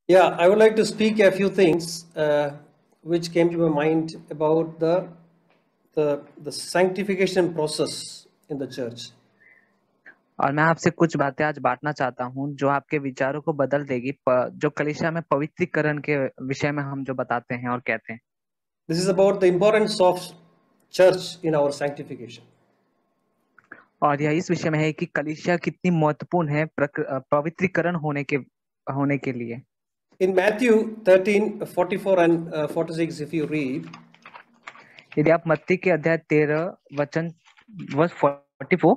Yeah, I would like to speak a few things which came to my mind about the sanctification process in the church. और मैं आपसे कुछ बातें आज बांटना चाहता हूँ जो आपके विचारों को बदल देगी, जो कलीसिया में पवित्रीकरण के विषय में हम जो बताते हैं और कहते हैं। This is about the importance of church in our sanctification. और यह इस विषय में है कि कलीसिया कितनी महत्वपूर्ण है पवित्रीकरण होने के लिए। In Matthew 13:44 and 46, if you read, यदि आप मत्ती के अध्याय 13 वचन verse 44,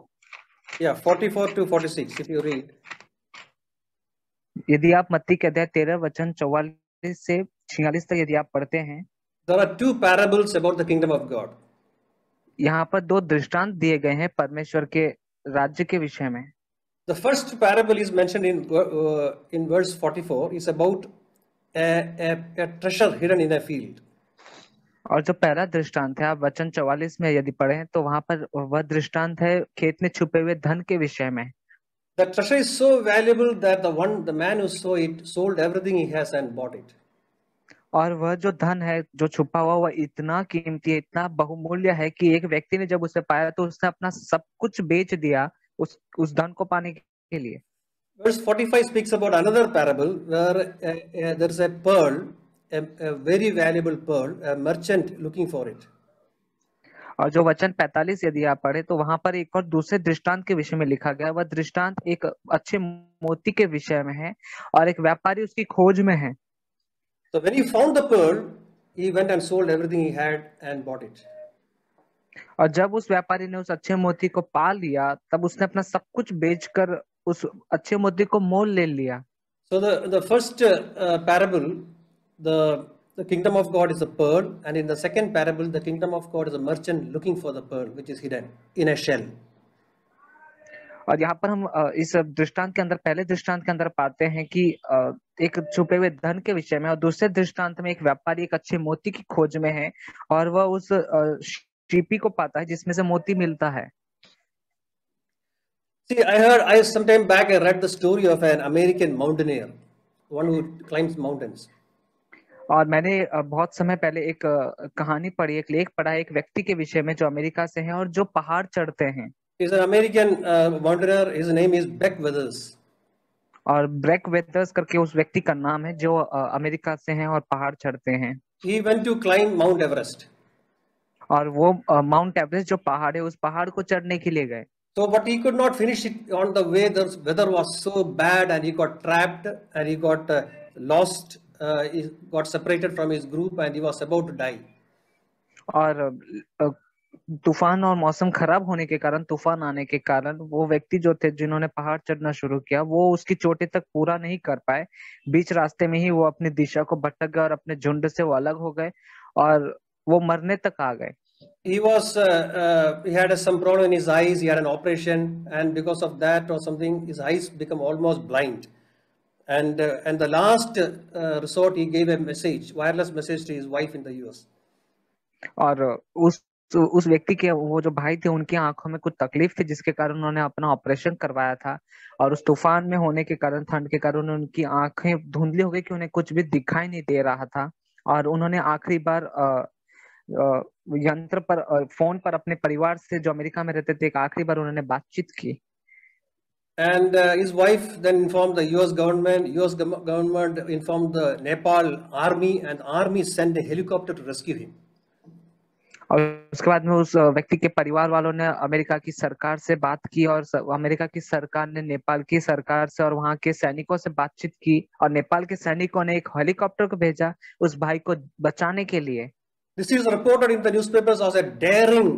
yeah, 44 to 46, if you read, यदि आप मत्ती के अध्याय 13 वचन 44 से 46 तक यदि आप पढ़ते हैं, there are two parables about the kingdom of God. यहाँ पर दो दृष्टांत दिए गए हैं परमेश्वर के राज्य के विषय में। The first parable is mentioned in verse 44 is about a treasure hidden in a field. और जो पहला दृष्टांत है, आप वचन 44 में यदि पढ़ें तो वहां पर वह दृष्टांत है खेत में छुपे हुए धन के विषय में। The treasure is so valuable that the man who saw it sold everything he has and bought it. और वह जो धन है जो छुपा हुआ वह इतना कीमती है, इतना बहुमूल्य है कि एक व्यक्ति ने जब उसे पाया तो उसने अपना सब कुछ बेच दिया उस धन को पाने के लिए। Verse 45 speaks about another parable where there is a pearl, a very valuable pearl, a merchant looking for it. और जो वचन 45 यदि आप पढ़े तो वहां पर एक और दूसरे दृष्टांत के विषय में लिखा गया। वह दृष्टांत एक अच्छे मोती के विषय में है और एक व्यापारी उसकी खोज में है। So when he found the pearl, he went and sold everything he had and bought it. और जब उस व्यापारी ने उस अच्छे मोती को पा लिया तब उसने अपना सब कुछ बेचकर उस अच्छे मोती को मोल ले लिया। So the first parable, the kingdom of God is a pearl, and in the second parable, the kingdom of God is a merchant looking for the pearl, which is hidden in a shell. और यहाँ पर हम इस दृष्टांत के अंदर, पहले दृष्टांत के अंदर पाते हैं कि एक छुपे हुए धन के विषय में, और दूसरे दृष्टांत में एक व्यापारी एक अच्छे मोती की खोज में है और वह उस शिपी को पाता है जिसमें से मोती मिलता है। See, I some time back I read the story of an American mountaineer, one who climbs mountains. और मैंने बहुत समय पहले एक कहानी पढ़ी, एक लेख पढ़ा एक व्यक्ति के विषय में जो अमेरिका से हैं और जो पहाड़ चढ़ते हैं। He's an American mountaineer. His name is Beck Weathers. और ब्रेक वेदर्स करके उस व्यक्ति का नाम है जो अमेरिका से हैं और पहाड़ चढ़ते हैं। He went to climb Mount Everest. और वो माउंट एवरेस्ट जो पहाड़ है उस पहाड़ को चढ़ने के लिए गए। So, but he could not finish it on the way. The weather was so bad, and he got trapped, and he got lost. He got separated from his group, and he was about to die. और तूफान और मौसम खराब होने के कारण, तूफान आने के कारण वो व्यक्ति जो थे जिन्होंने पहाड़ चढ़ना शुरू किया वो उसकी चोटी तक पूरा नहीं कर पाए। बीच रास्ते में ही वो अपनी दिशा को भटक गए और अपने झुंड से वो अलग हो गए और वो मरने तक आ गए। He had some problem in his eyes. He had an operation, and because of that or something, his eyes become almost blind. And the last resort, he gave a message, wireless message to his wife in the US. और उस व्यक्ति के वो जो भाई थे उनकी आंखों में कुछ तकलीफ थी जिसके कारण उन्होंने अपना ऑपरेशन करवाया था। और उस तूफान में होने के कारण, ठंड के कारण उनकी आंखें धुंधली हो गई कि उन्हें कुछ भी दिखाई नहीं दे रहा था। और उन्होंने आखिरी बार यंत्र पर, फोन पर अपने परिवार से जो अमेरिका में रहते थे, एक आखिरी बार उन्होंने बातचीत की। And his wife then informed the US government. US government informed the Nepal army, and army sent a helicopter to rescue him. और उसके बाद में उस व्यक्ति के परिवार वालों ने अमेरिका की सरकार से बात की और अमेरिका की सरकार ने नेपाल की सरकार से और वहां के सैनिकों से बातचीत की और नेपाल के सैनिकों ने एक हेलीकॉप्टर को भेजा उस भाई को बचाने के लिए। This is reported in the newspapers as a daring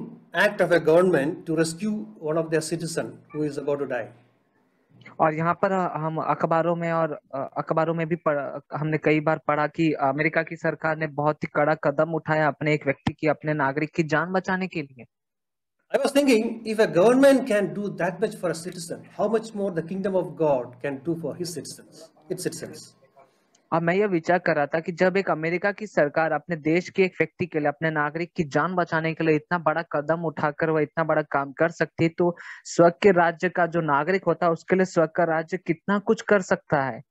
act of a government to rescue one of their citizens who is about to die. और यहाँ पर हम अखबारों में भी हमने कई बार पढ़ा कि अमेरिका की सरकार ने बहुत ही कड़ा कदम उठाया अपने एक व्यक्ति की, अपने नागरिक की जान बचाने के लिए। I was thinking, if a government can do that much for a citizen, how much more the kingdom of God can do for its citizens. और मैं यह विचार कर रहा था कि जब एक अमेरिका की सरकार अपने देश के एक व्यक्ति के लिए, अपने नागरिक की जान बचाने के लिए इतना बड़ा कदम उठाकर वह इतना बड़ा काम कर सकती है, तो स्वर्ग के राज्य का जो नागरिक होता है उसके लिए स्वर्ग का राज्य कितना कुछ कर सकता है।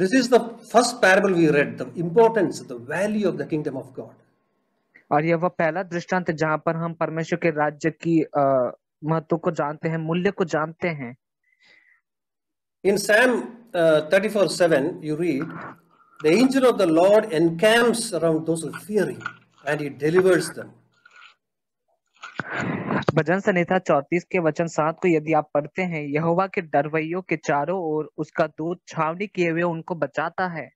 This is the first parable we read, the importance, the value of the kingdom of God. और यह वह पहला दृष्टांत है जहां पर हम परमेश्वर के राज्य की महत्व को जानते हैं, मूल्य को जानते हैं। In Psalm 34:7, you read, the angel of the Lord encamps around those who fear him, and he delivers them. भजन संहिता 34 के वचन 7 को यदि आप पढ़ते हैं, यहोवा के डरवैयों के चारों ओर उसका दूत छावनी किए हुए उनको बचाता है।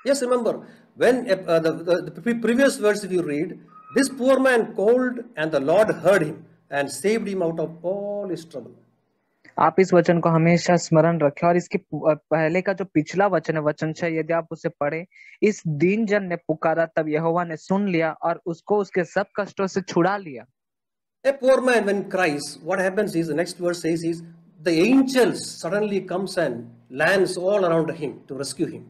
Yes, remember, when the previous verse if you read, this poor man called and the Lord heard him and saved him out of all his trouble. आप इस वचन को हमेशा स्मरण रखें, और इसके पहले का जो पिछला वचन है, वचन 6, यदि आप उसे पढ़े, इस दीन जन ने पुकारा तब यहोवा ने सुन लिया और उसको उसके सब कष्टों से छुड़ा लिया। A poor man when cries, what happens is, the next verse says is, the angels suddenly comes and lands all around him to rescue him.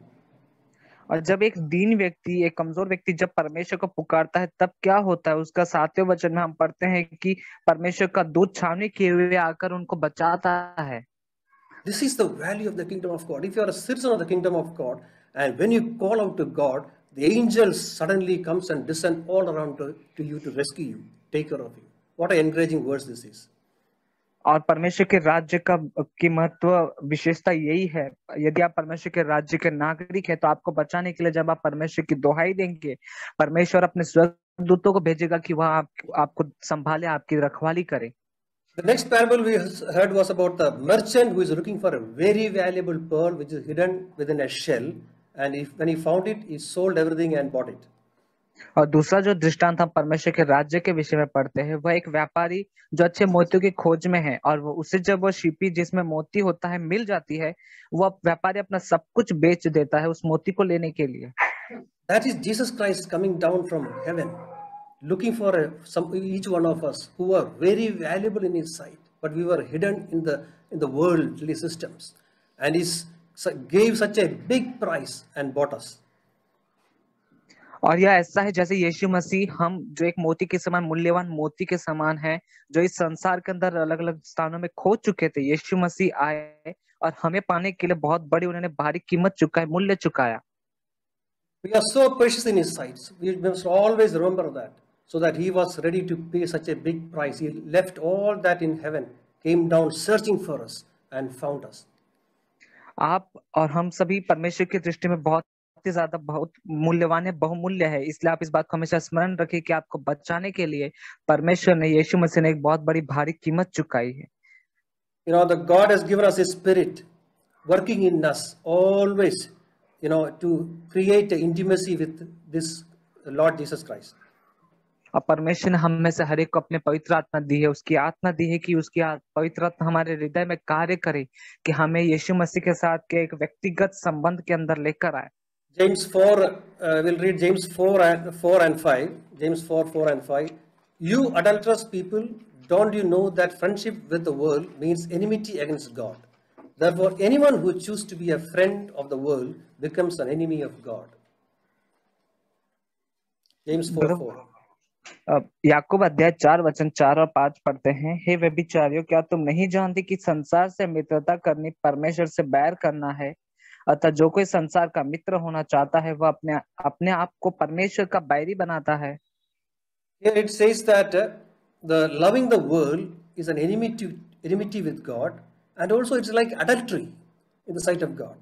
और जब एक दीन व्यक्ति, एक कमजोर व्यक्ति जब परमेश्वर को पुकारता है, तब क्या होता है? उसका 7वें वचन में हम पढ़ते हैं कि परमेश्वर का दूत छावनी किए हुए आकर उनको बचाता है। This is the value of the kingdom of God. If you are a citizen of the kingdom of God, and when you call out to God, the angels suddenly comes and descend all around to you to rescue you, take care of you. What an encouraging verse this is. और परमेश्वर के राज्य का की महत्व विशेषता यही है, यदि आप परमेश्वर के राज्य के नागरिक हैं, तो आपको बचाने के लिए जब आप परमेश्वर की दोहाई देंगे, परमेश्वर अपने स्वर्गदूतों को भेजेगा कि वह आपको संभाले, आपकी रखवाली करे। The next parable we heard was about the merchant who is looking for a very valuable pearl which is hidden within a shell, and when he found it, he sold everything and bought it. और दूसरा जो दृष्टांत हम परमेश्वर के राज्य के विषय में पढ़ते हैं, वह एक व्यापारी जो अच्छे मोतियों की खोज में है, और उसे जब वो शिपी जिसमें मोती होता है मिल जाती है, वह व्यापारी अपना सब कुछ बेच देता है उस मोती को लेने के लिए। That is Jesus Christ coming down from heaven, looking for each one of us who are very valuable in His sight, but we were hidden in the worldly systems, and He gave such a big price and bought us. और यह ऐसा है जैसे यीशु मसीह, हम जो एक मोती के समान, मूल्यवान मोती के समान है, जो इस संसार के अंदर अलग अलग स्थानों में खो चुके थे, यीशु मसीह आए और हमें पाने के लिए बहुत बड़ी उन्होंने भारी कीमत चुकाई, मूल्य चुकाया। We are so precious in His sight. We must always remember that, so that He was ready to pay such a big price. He left all that in heaven, came down searching for us and found us. आप और हम सभी परमेश्वर की दृष्टि में बहुत ही ज्यादा, बहुत मूल्यवान है, बहुमूल्य है। इसलिए आप इस बात को हमेशा स्मरण रखें कि आपको बचाने के लिए परमेश्वर ने, यीशु मसीह ने एक बहुत बड़ी भारी कीमत चुकाई है। You know, the God has given us His Spirit working in us always, you know, to create an intimacy with this Lord Jesus Christ. और परमेश्वर ने हम में से हर एक को अपने पवित्र आत्मा दी है, उसकी आत्मा दी है कि उसकी पवित्र आत्मा हमारे हृदय में कार्य करे, कि हमें यीशु मसीह के साथ के एक व्यक्तिगत संबंध के अंदर लेकर आए। James 4, we'll read James 4 and 5. James 4 and 5. You adulterous people, don't you know that friendship with the world means enmity against God? Therefore, anyone who chooses to be a friend of the world becomes an enemy of God. James 4:4. याकूब अध्याय 4 वचन 4 और 5 पढ़ते हैं। हे व्यभिचारियों, क्या तुम नहीं जानते कि संसार से मित्रता करनी परमेश्वर से बैर करना है? अतः जो कोई संसार का मित्र होना चाहता है, वह अपने आप को परमेश्वर का बैरी बनाता है। Here it says that the loving the world is an enmity with God, and also it's like adultery in the sight of God.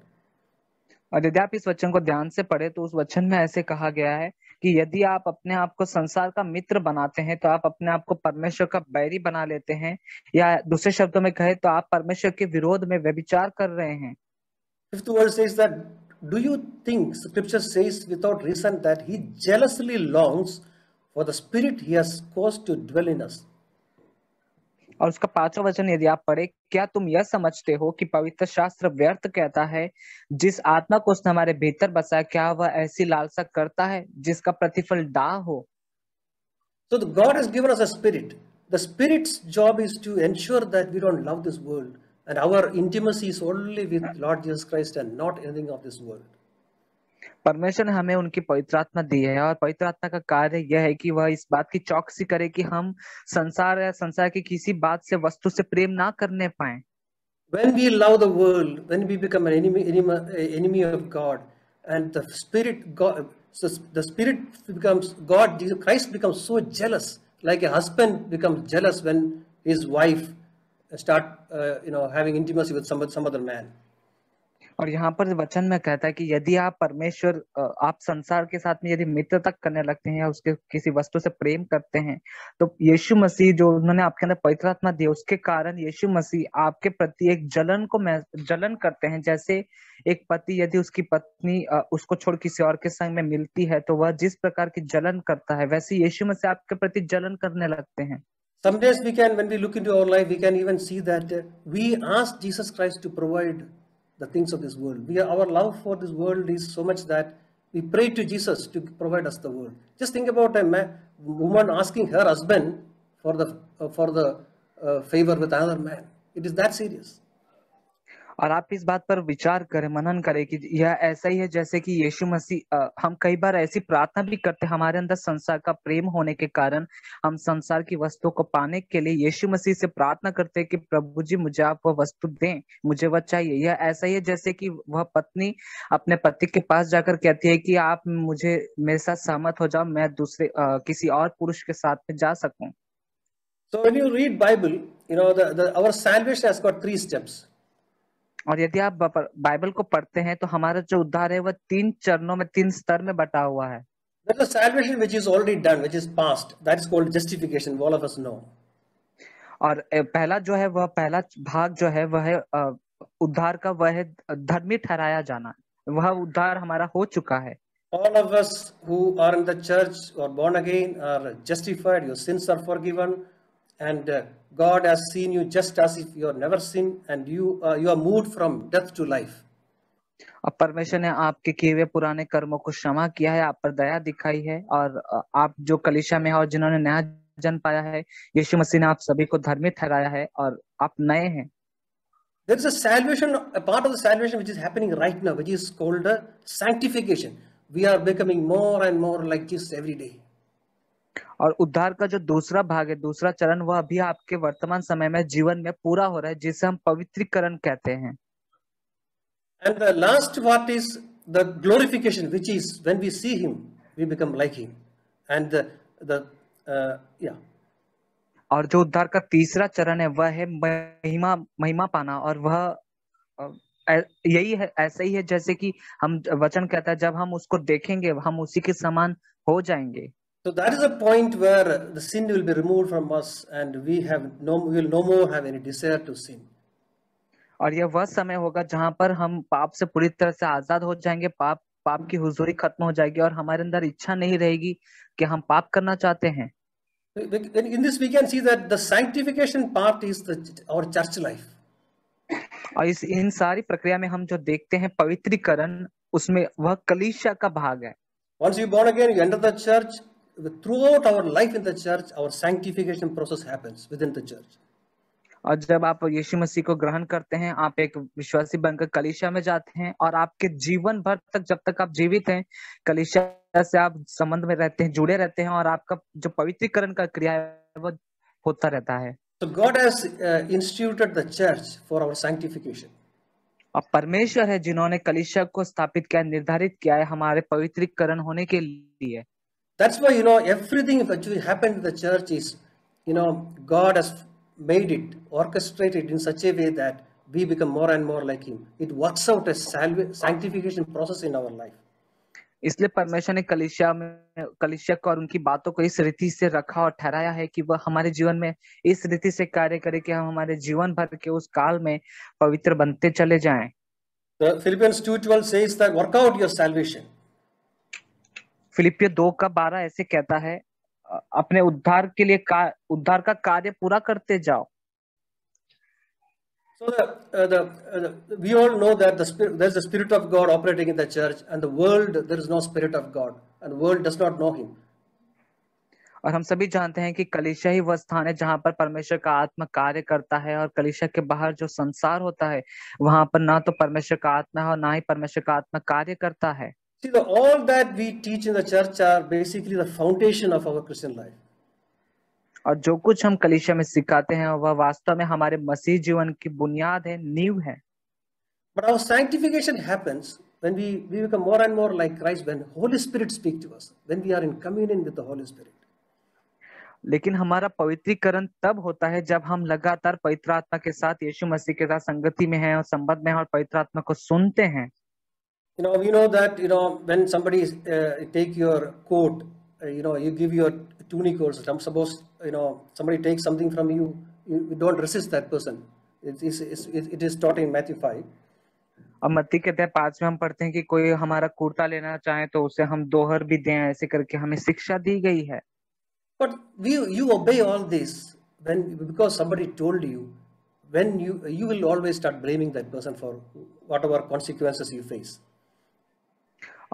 और यदि आप इस वचन को ध्यान से पढ़े तो उस वचन में ऐसे कहा गया है कि यदि आप अपने आप को संसार का मित्र बनाते हैं, तो आप अपने आप को परमेश्वर का बैरी बना लेते हैं, या दूसरे शब्दों में कहे तो आप परमेश्वर के विरोध में व्यभिचार कर रहे हैं। Fifth verse says that, do you think Scripture says without reason that He jealously longs for the Spirit He has caused to dwell in us? और उसका 5वां वचन यदि आप पढ़े, क्या तुम यह समझते हो कि पवित्र शास्त्र व्यर्थ कहता है, जिस आत्मा को उसने हमारे भीतर बसाया, क्या वह ऐसी लालसा करता है जिसका प्रतिफल दाह हो? So God has given us a spirit. The Spirit's job is to ensure that we don't love this world, and our intimacy is only with Lord Jesus Christ and not anything of this world. परमेश्वर ने हमें उनकी पवित्र आत्मा दी है, और पवित्र आत्मा का कार्य यह है कि वह इस बात की चौकसी करे कि हम संसार या संसार की किसी बात से, वस्तु से प्रेम ना करने पाए। When we love the world, when we become an enemy of God, and the Spirit, God, so the Spirit becomes God. Jesus Christ becomes so jealous, like a husband becomes jealous when his wife start, having intimacy with some other man. और यहाँ पर वचन में कहता है कि यदि आप आप संसार के साथ में यदि मित्रता करने लगते हैं या उसके किसी वस्तु से प्रेम करते हैं, तो यीशु मसीह जो उन्होंने आपके अंदर पवित्र आत्मा दी, उसके कारण यीशु मसीह आपके प्रति एक जलन करते हैं। जैसे एक पति यदि उसकी पत्नी उसको छोड़ किसी और के संग में मिलती है, तो वह जिस प्रकार की जलन करता है, वैसे यीशु मसीह आपके प्रति जलन करने लगते हैं। Some days when we look into our life, we can even see that we ask Jesus Christ to provide the things of this world. Our love for this world is so much that we pray to Jesus to provide us the world. Just think about a woman asking her husband for the favor with another man. It is that serious. और आप इस बात पर विचार करें, मनन करें कि यह ऐसा ही है जैसे कि यीशु मसीह, हम कई बार ऐसी प्रार्थना भी करते हैं, हमारे अंदर संसार का प्रेम होने के कारण हम संसार की वस्तु को पाने के लिए यीशु मसीह से प्रार्थना करते हैं कि प्रभु जी मुझे आप वह वस्तु दें, मुझे वह चाहिए। यह ऐसा ही है जैसे कि वह पत्नी अपने पति के पास जाकर कहती है कि आप मेरे साथ सहमत हो जाओ, मैं किसी और पुरुष के साथ में जा सकूं। So when you read Bible, our salvation has got 3 steps. और यदि आप बाइबल को पढ़ते हैं तो हमारा जो उद्धार है वह 3 चरणों में, 3 स्तर में बटा हुआ है। There is a salvation which is already done, which is past. That is called justification. All of us know. और पहला जो है, वह पहला भाग जो है वह है उद्धार का, वह है धर्मी ठहराया जाना। वह उद्धार हमारा हो चुका है। All of us who are in the church or born again are justified. Your sins are forgiven, and God has seen you just as if you have never sinned, and you are moved from death to life. अब परमेश्वर ने आपके किए हुए पुराने कर्मों को क्षमा किया है, आप पर दया दिखाई है, और आप जो कलीसिया में है और जिन्होंने नया जन्म पाया है, यीशु मसीह ने आप सभी को धर्मी ठहराया है और आप नए हैं। There is a salvation, a part of the salvation which is happening right now, which is called sanctification. We are becoming more and more like Jesus every day. और उद्धार का जो दूसरा भाग है, दूसरा चरण, वह अभी आपके वर्तमान समय में जीवन में पूरा हो रहा है, जिसे हम पवित्रीकरण कहते हैं। And the last part is the glorification, which is when we see him, we become like him. And और जो उद्धार का तीसरा चरण है वह है महिमा पाना, और वह यही है, ऐसा ही है जैसे कि हम वचन कहता है जब हम उसको देखेंगे हम उसी के समान हो जाएंगे। So that is a point where the sin will be removed from us, and we will no more have any desire to sin. और यह वह समय होगा जहां पर हम पाप से पूरी तरह से आजाद हो जाएंगे, पाप की हुजूरी खत्म हो जाएगी और हमारे अंदर इच्छा नहीं रहेगी कि हम पाप करना चाहते हैं। In this we can see that the sanctification part is our church life. और इन सारी प्रक्रिया में हम जो देखते हैं पवित्रीकरण, उसमें वह कलीसिया का भाग है। Once you born again, you enter the church. Throughout our life in the church, our sanctification process happens within the church. और जब आप यीशु मसीह को ग्रहण करते हैं, आप एक विश्वासी बनकर कलीसिया में जाते हैं, और आपके जीवन भर तक, जब तक आप जीवित हैं, कलीसिया से आप संबंध में रहते हैं, जुड़े रहते हैं, और आपका जो पवित्रीकरण का क्रिया है वो होता रहता है। So God has instituted the church for our sanctification. अब परमेश्वर है जिन्होंने कलीसिया को स्थापित किया, निर्धारित किया है हमारे पवित्रीकरण होने के लिए। That's why everything which will happen in the church is, God has made it, orchestrated in such a way that we become more and more like him. It works out a sanctification process in our life. इसलिए परमेश्वर ने कलीसिया को और उनकी बातों को इस रीति से रखा और ठहराया है कि वह हमारे जीवन में इस रीति से कार्य करे कि हम हमारे जीवन भर के उस काल में पवित्र बनते चले जाएं। Philippians 2:12 says that work out your salvation. फिलिपियो 2:12 ऐसे कहता है, अपने उद्धार के लिए उद्धार का कार्य पूरा करते जाओ। So we all know that there's the Spirit of God operating in the church, and the world, there is no Spirit of God, and the world does not know him. और हम सभी जानते हैं कि कलीसिया ही वह स्थान है जहां पर परमेश्वर का आत्मा कार्य करता है, और कलीसिया के बाहर जो संसार होता है वहां पर ना तो परमेश्वर का आत्मा है और ना ही परमेश्वर का आत्मा कार्य करता है। See, all that we teach in the church are basically the foundation of our Christian life. और जो कुछ हम कलीसिया में सिखाते हैं वह वास्तव में हमारे मसीह जीवन की बुनियाद है, नींव है। But our sanctification happens when we become more and more like Christ, when Holy Spirit speaks to us, when we are in communion with the Holy Spirit. लेकिन हमारा पवित्रीकरण तब होता है जब हम लगातार पवित्र आत्मा के साथ, यीशु मसीह के साथ संगति में हैं और संबंध में हैं और पवित्र आत्मा को सुनते हैं। We know that, when somebody take your coat, you give your tunic or some, suppose, somebody takes something from you, you don't resist that person. It is taught in Matthew 5. और मत्ती के अध्याय 5 में हम पढ़ते हैं कि कोई हमारा कुर्ता लेना चाहे तो उसे हम दोहर भी दें, ऐसे करके हमें शिक्षा दी गई है। But you obey all this because somebody told you, when you will always start blaming that person for whatever consequences you face.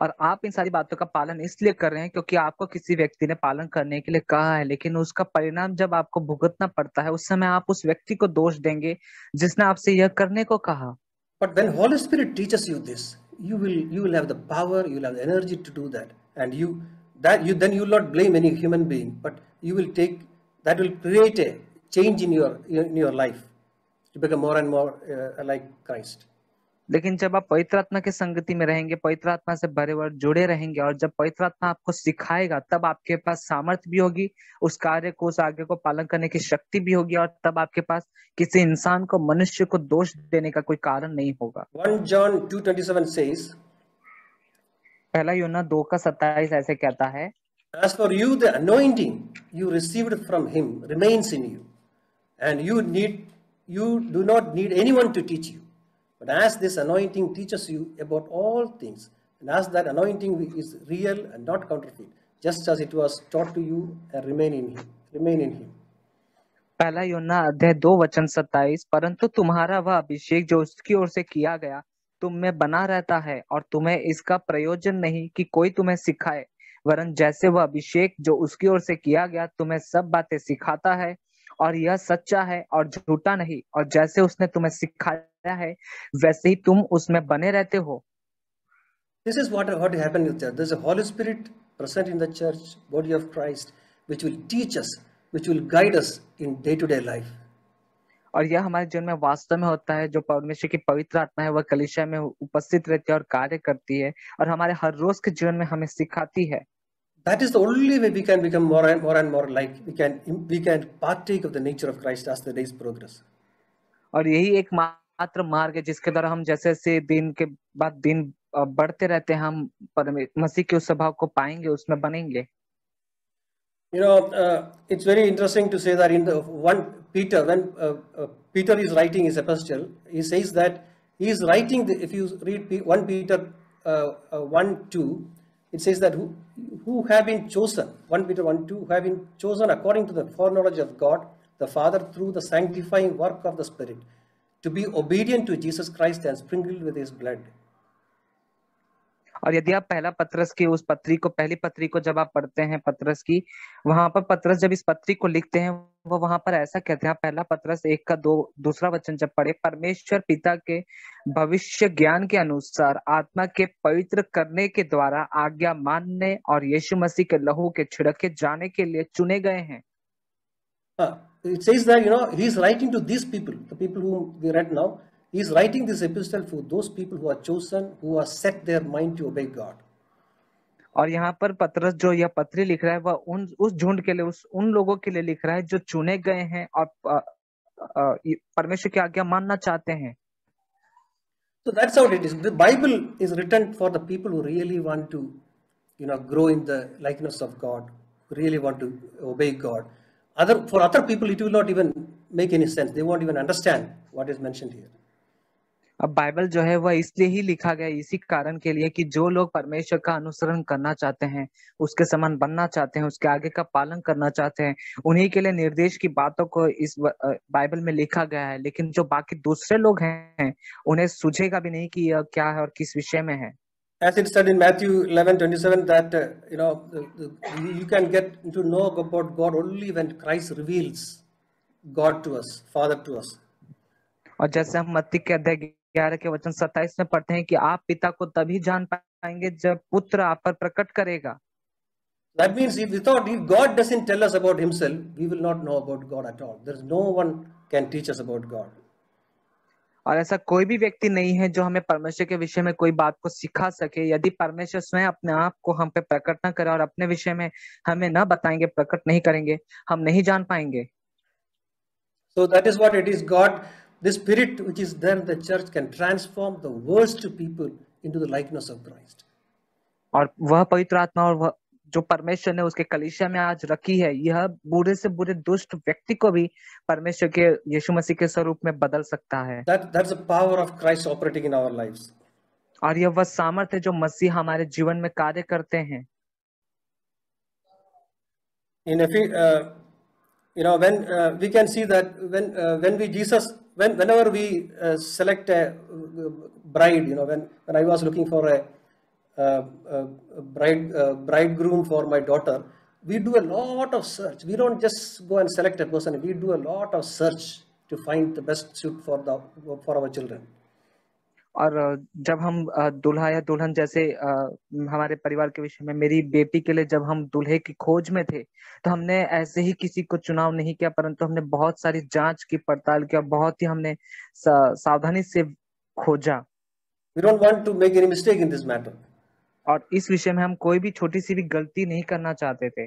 और आप इन सारी बातों का पालन इसलिए कर रहे हैं क्योंकि आपको किसी व्यक्ति ने पालन करने के लिए कहा है, लेकिन उसका परिणाम जब आपको भुगतना पड़ता है उस समय आप उस व्यक्ति को दोष देंगे जिसने आपसे यह करने को कहा। But when Holy Spirit teaches you this, you will have the power, you will have the energy to do that, and then you will not blame any human being, but you will that will create a change in your life to become more and more like Christ. लेकिन जब आप पवित्र आत्मा की संगति में रहेंगे, पवित्र आत्मा से भरे हुए जुड़े रहेंगे और जब पवित्र आत्मा आपको सिखाएगा तब आपके पास सामर्थ्य भी होगी, उस कार्य को, उस आज्ञा को पालन करने की शक्ति भी होगी और तब आपके पास किसी इंसान को, मनुष्य को दोष देने का कोई कारण नहीं होगा। 1 John 2:27 says, पहला यूहन्ना 2:27 ऐसे कहता है, as for you the anointing you received from him remains in you, and you do not need anyone to teach you. But as this anointing teaches you about all things, and as that anointing is real and not counterfeit, just as it was taught to you, and remain in him. पहला यूहन्ना अध्याय 2:27, परंतु तुम्हारा वह अभिषेक जो उसकी ओर से किया गया तुम में बना रहता है, और तुम्हें इसका प्रयोजन नहीं कि कोई तुम्हें सिखाए, वरन जैसे वह अभिषेक जो उसकी ओर से किया गया तुम्हें सब बातें सिखाता है, और यह सच्चा है और झूठा नहीं, और जैसे उसने तुम्हें सिखाया है वैसे ही तुम उसमें बने रहते हो। This is what happened with church. There is a Holy Spirit present in the church, body of Christ, which will teach us, which will guide us in day-to-day life. और यह हमारे जीवन में वास्तव में होता है, जो परमेश्वर की पवित्र आत्मा है वह कलीसिया में उपस्थित रहती है और कार्य करती है और हमारे हर रोज के जीवन में हमें सिखाती है। That is the only way we can become more and more like, we can partake of the nature of Christ as the days progress. और यही एक मात्र मार्ग है जिसके द्वारा हम जैसे जैसे दिन के बाद दिन बढ़ते रहते हैं, हम मसीह के उस स्वभाव को पाएंगे, उसमें बनेंगे। It's very interesting to say that in the 1 Peter, when Peter is writing his epistle, he says that he is writing, if you read 1 Peter 1:2, it says that who have been chosen, 1 Peter 1:2, who have been chosen according to the foreknowledge of God the Father through the sanctifying work of the Spirit, to be obedient to Jesus Christ and sprinkled with his blood. और यदि आप पहला पत्रस की उस पत्री को, पहली पत्री को जब आप पढ़ते हैं पत्रस की, वहां पर पत्रस जब इस पत्री को लिखते हैं वो वहां पर ऐसा कहते हैं, पहला पत्रस 1:2 वचन जब पढ़े, परमेश्वर पिता के भविष्य ज्ञान के अनुसार आत्मा के पवित्र करने के द्वारा आज्ञा मानने और यीशु मसीह के लहू के छिड़के जाने के लिए चुने गए हैं। It says that, he is writing to these people, the people whom we read now. He is writing this epistle for those people who are chosen, who are set their mind to obey God. और यहाँ पर पत्रस जो यह पत्री लिख रहा है वह उस झुंड के लिए, उन लोगों के लिए लिख रहा है जो चुने गए हैं और परमेश्वर की आज्ञा मानना चाहते हैं। So that's how it is. The Bible is written for the people who really want to, grow in the likeness of God, who really want to obey God. For other people, it will not even make any sense. They won't even understand what is mentioned here. अब Bible जो है वह इसलिए ही लिखा गया इसी कारण के लिए कि जो लोग परमेश्वर का अनुसरण करना चाहते हैं, उसके समान बनना चाहते हैं, उसके आगे का पालन करना चाहते हैं, उन्हीं के लिए निर्देश की बातों को इस बाइबल में लिखा गया है। लेकिन जो बाकी दूसरे लोग हैं उन्हें सूझेगा भी नहीं कि यह क्या है और किस विषय में है। As it said in Matthew 11:27 that you can get to know about God only when Christ reveals God to us, Father to us. और जैसे हम मत्ती के अध्याय 11 के वचन 27 में पढ़ते हैं कि आप पिता को तभी जान पाएंगे जब पुत्र आप पर प्रकट करेगा। That means if God doesn't tell us about himself, we will not know about God at all. There is no one can teach us about God. और ऐसा कोई भी व्यक्ति नहीं है जो हमें परमेश्वर के विषय में कोई बात को सिखा सके। यदि परमेश्वर स्वयं अपने आप को हम पे प्रकट न करे और अपने विषय में हमें न बताएंगे, प्रकट नहीं करेंगे, हम नहीं जान पाएंगे। So that is what it is. God, the Spirit which is there in the church can transform the worst people into the likeness of Christ. और वह पवित्र आत्मा और वह जो परमेश्वर ने उसके कलीसिया में आज रखी है, यह बुरे से बुरे दुष्ट व्यक्ति को भी परमेश्वर के यीशु मसीह के स्वरूप में बदल सकता है। That's the power of Christ operating in our lives. और यह वह सामर्थ्य है जो मसीह हमारे जीवन में कार्य करते हैं। When we can see that whenever we select a bride, when I was looking for a bridegroom for my daughter, we do a lot of search. We don't just go and select a person. We do a lot of search to find the best suit for our children. और जब हम दूल्हा या दुल्हन जैसे हमारे परिवार के विषय में, मेरी बेटी के लिए जब हम दूल्हे की खोज में थे, तो हमने ऐसे ही किसी को चुनाव नहीं किया, परंतु हमने बहुत सारी जांच की, पड़ताल किया, बहुत ही हमने सावधानी से खोजा। We don't want to make any mistake in this matter. और इस विषय में हम कोई भी छोटी सी भी गलती नहीं करना चाहते थे।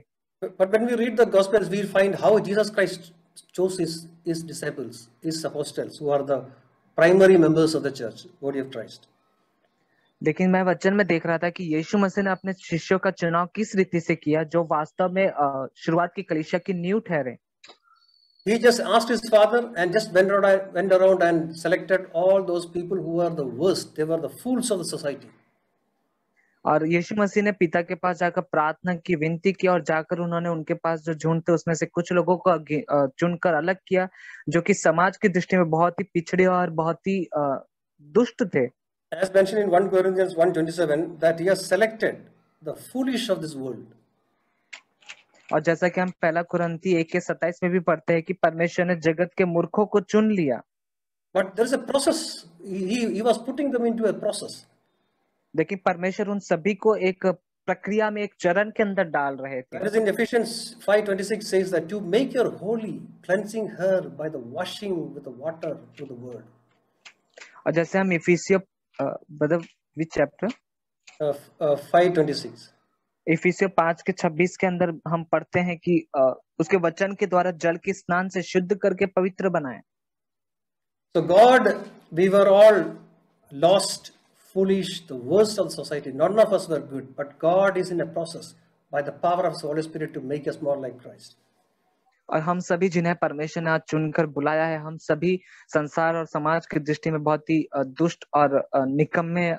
But when we read the Gospels, we find how Jesus Christ chose his disciples, his apostles, who are the primary members of the church, body of Christ. लेकिन मैं वचन में देख रहा था कि यीशु मसीह ने अपने शिष्यों का चुनाव किस रीति से किया, जो वास्तव में शुरुआत की कलीसिया की नींव ठहरे। He just asked his father and just went around and selected all those people who were the worst. They were the fools of the society. और यीशु मसीह ने पिता के पास जाकर प्रार्थना की, विनती की, और जाकर उन्होंने उनके पास जो झुंड थे उसमें से कुछ लोगों को चुनकर अलग किया, जो कि समाज की दृष्टि में बहुत ही पिछड़े और बहुत ही दुष्ट थे। As mentioned in 1 Corinthians 1:27, that he has selected the foolish of this world. और जैसा कि हम पहला कुरिन्थी 1:27 में भी पढ़ते हैं कि परमेश्वर ने जगत के मूर्खों को चुन लिया। But there is a process. He was putting them into a process. लेकिन परमेश्वर उन सभी को एक प्रक्रिया में, एक चरण के अंदर डाल रहे थे। That is in Ephesians 5:26 says that to make your holy, cleansing her by the washing with the water through the word. और जैसे हम इफिसियों which chapter 5:26 इफिसियों 5:26 के अंदर हम पढ़ते हैं कि उसके वचन के द्वारा जल के स्नान से शुद्ध करके पवित्र बनाए। So God, we were all lost, foolish, the worst of society. None of us were good, but God is in a process by the power of the Holy Spirit to make us more like Christ. और हम सभी जिन्हें परमेश्वर ने आज चुनकर बुलाया है, हम सभी संसार और समाज की दृष्टि में बहुत ही दुष्ट और निकम्मे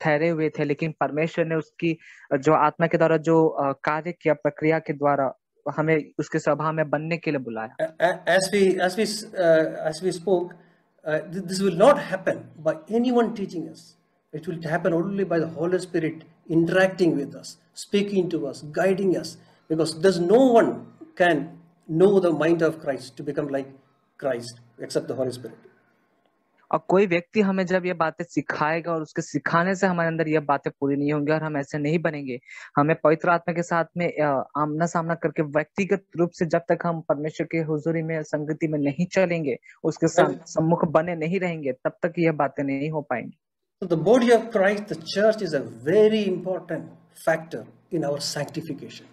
ठहरे हुए थे, लेकिन परमेश्वर ने उसकी जो आत्मा के द्वारा जो कार्य किया, प्रक्रिया के द्वारा हमें उसके सभा में बनने के लिए बुलाया। As we spoke, this will not happen by anyone teaching us. It will happen only by the Holy Spirit interacting with us, speaking to us, guiding us, because there's no one can know the mind of Christ to become like Christ except the Holy Spirit. और कोई व्यक्ति हमें जब ये बातें सिखाएगा और उसके सिखाने से हमारे अंदर ये बातें पूरी नहीं होंगी और हम ऐसे नहीं बनेंगे, हमें पवित्र आत्मा के साथ में आमना सामना करके व्यक्तिगत रूप से जब तक हम परमेश्वर के हुजूरी में, संगति में नहीं चलेंगे, उसके साथ सम्मुख बने नहीं रहेंगे, तब तक ये बातें नहीं हो पाएंगी। So the body of Christ, the church, is a very important factor in our sanctification.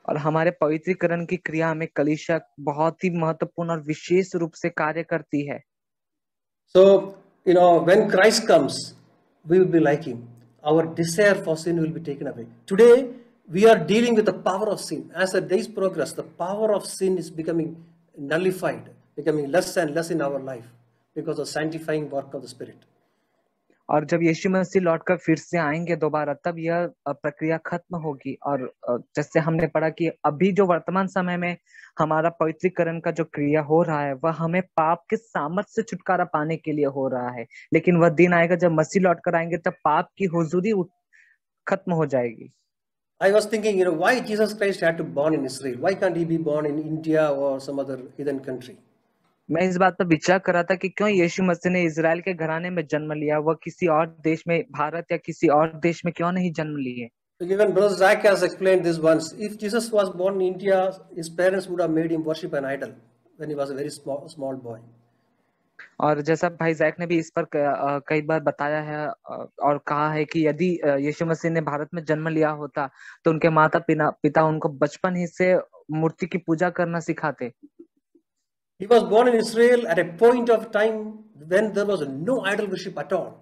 और हमारे पवित्रीकरण की क्रिया में कलीसिया बहुत ही महत्वपूर्ण और विशेष रूप से कार्य करती है। So, when Christ comes, we will be like him. Our desire for sin will be taken away. Today, we are dealing with the power of sin. As the days progress, the power of sin is becoming nullified, becoming less and less in our life because of sanctifying work of the Spirit. और जब यीशु मसीह लौटकर फिर से आएंगे दोबारा, तब यह प्रक्रिया खत्म होगी। और जैसे हमने पढ़ा कि अभी जो वर्तमान समय में हमारा पवित्रीकरण का जो क्रिया हो रहा है, वह हमें पाप के सामर्थ्य से छुटकारा पाने के लिए हो रहा है, लेकिन वह दिन आएगा जब मसीह लौटकर आएंगे, तब पाप की हुजूरी खत्म हो जाएगी। I was thinking, why Jesus Christ had to born in Israel? Why can't he be born in India or some other heathen country? मैं इस बात पर विचार कर रहा था कि क्यों यीशु मसीह ने इजराइल के घराने में जन्म लिया, वह किसी और देश में, भारत या किसी और देश में क्यों नहीं जन्म लिए। Even Brother Zach has explained this once. If Jesus was born in India, his parents would have made him worship an idol when he was a very small boy. और जैसा भाई जैक ने भी इस पर कई बार बताया है और कहा है कि यदि यीशु मसीह ने भारत में जन्म लिया होता तो उनके माता पिता उनको बचपन ही से मूर्ति की पूजा करना सिखाते। He was born in Israel at a point of time when there was no idol worship at all.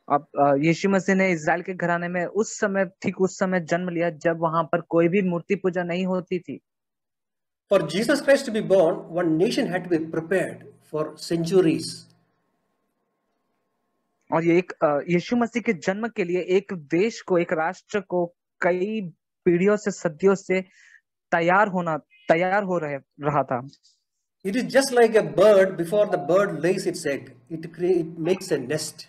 अब यीशु मसीह ने इजराइल के घराने में ठीक उस समय जन्म लिया जब वहां पर कोई भी मूर्ति पूजा नहीं होती थी। For Jesus Christ to be born, one nation had to be prepared for centuries. और ये एक यीशु मसीह के जन्म के लिए एक देश को, एक राष्ट्र को कई पीढ़ियों से, सदियों से तैयार हो रहा था। It is just like a bird. Before the bird lays its egg, it makes a nest.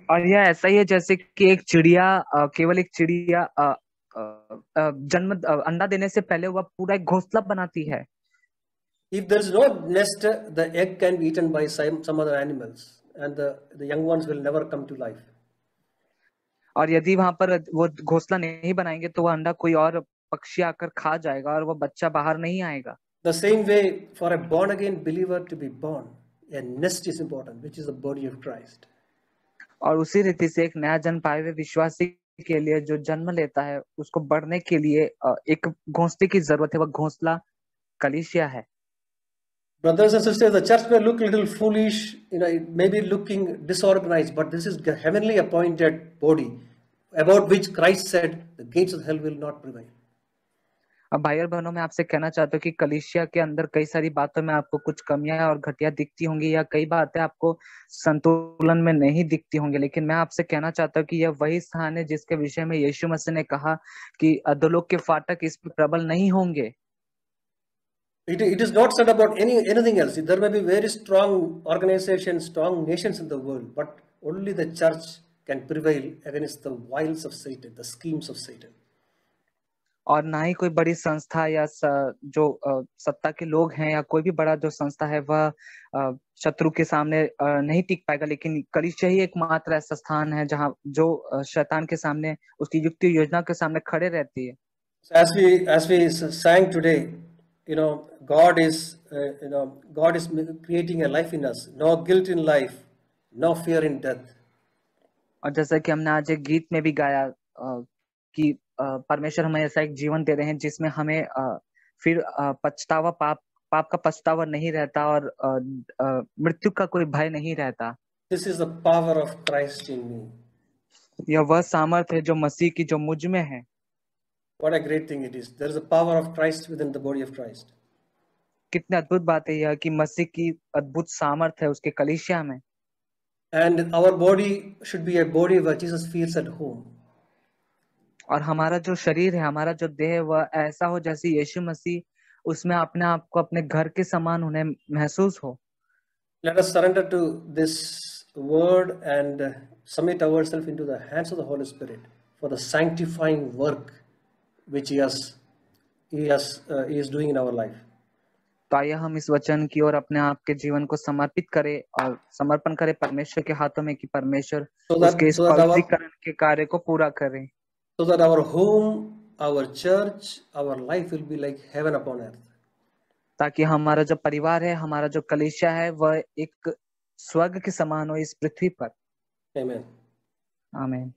और यह ऐसा ही है जैसे कि एक चिड़िया, केवल एक चिड़िया अंडा देने से पहले वह पूरा एक घोंसला बनाती है। If there is no nest, the egg can be eaten by some other animals, and the young ones will never come to life. और यदि वहां पर वो घोंसला नहीं बनाएंगे तो वह अंडा कोई और पक्षी आकर खा जाएगा और वह बच्चा बाहर नहीं आएगा। The same way, for a born again believer to be born, a nest is important, which is the body of Christ. और उसी रीति से एक नया जन्म पाए हुए विश्वासी के लिए जो जन्म लेता है उसको बढ़ने के लिए एक घोंसले की जरूरत है। वह घोंसला कलीसिया है। Brothers and sisters, the church may look a little foolish, it may be looking disorganized, but this is a heavenly appointed body about which Christ said, the gates of hell will not prevail. अब भाई और बहनों, मैं आपसे कहना चाहता हूँ कि कलीसिया के अंदर कई सारी बातों में आपको कुछ कमियां और घटिया दिखती होंगी या कई बातें आपको संतुलन में नहीं दिखती होंगी, लेकिन मैं आपसे कहना चाहता हूँ कि यह वही स्थान है जिसके विषय में यीशु मसीह ने कहा कि अधोलोक के फाटक इस पर प्रबल नहीं होंगे। It is not said about anything else. There may be very strong organizations, strong nations in the world, but only the church can prevail against the wiles of Satan, the schemes of Satan. और ना ही कोई बड़ी संस्था या जो सत्ता के लोग हैं या कोई भी बड़ा जो संस्था है वह शत्रु के सामने नहीं टिक पाएगा, लेकिन कलीसिया ही एकमात्र ऐसा स्थान है जहां जो शैतान के सामने, उसकी युक्ति योजना के सामने खड़े रहती है। As we sang today, God is creating a life in us. No guilt in life, no fear in death. और जैसा कि हमने आज एक गीत में भी गाया कि परमेश्वर हमें ऐसा एक जीवन दे रहे हैं जिसमें हमें फिर पछतावा, पाप का पछतावा नहीं रहता और मृत्यु का कोई भय नहीं रहता। This is the power of Christ in me. यह वह सामर्थ है जो मसीह की जो मुझ में है। What a great thing it is. There is a power of Christ within the body of Christ. कितनी अद्भुत बात है यह कि मसीह की अद्भुत सामर्थ है उसके कलीसिया में। And our body should be a body where Jesus feels at home. और हमारा जो शरीर है, हमारा जो देह है, वह ऐसा हो जैसे यीशु मसीह उसमें अपने आप को अपने घर के समान उन्हें महसूस हो। Let us surrender to this word and submit ourselves into the hands of the Holy Spirit for the sanctifying work which He is doing in our life. तो आइए हम इस वचन की ओर अपने आप के जीवन को समर्पित करें और समर्पण करें परमेश्वर के हाथों में कि परमेश्वर उसके इस पवित्रीकरण के कार्य को पूरा करें। So that our home, our church, our life will be like heaven upon earth. ताकि हमारा जो परिवार है, हमारा जो कलीसिया है, वह एक स्वर्ग के समान हो इस पृथ्वी पर। Amen. आमीन।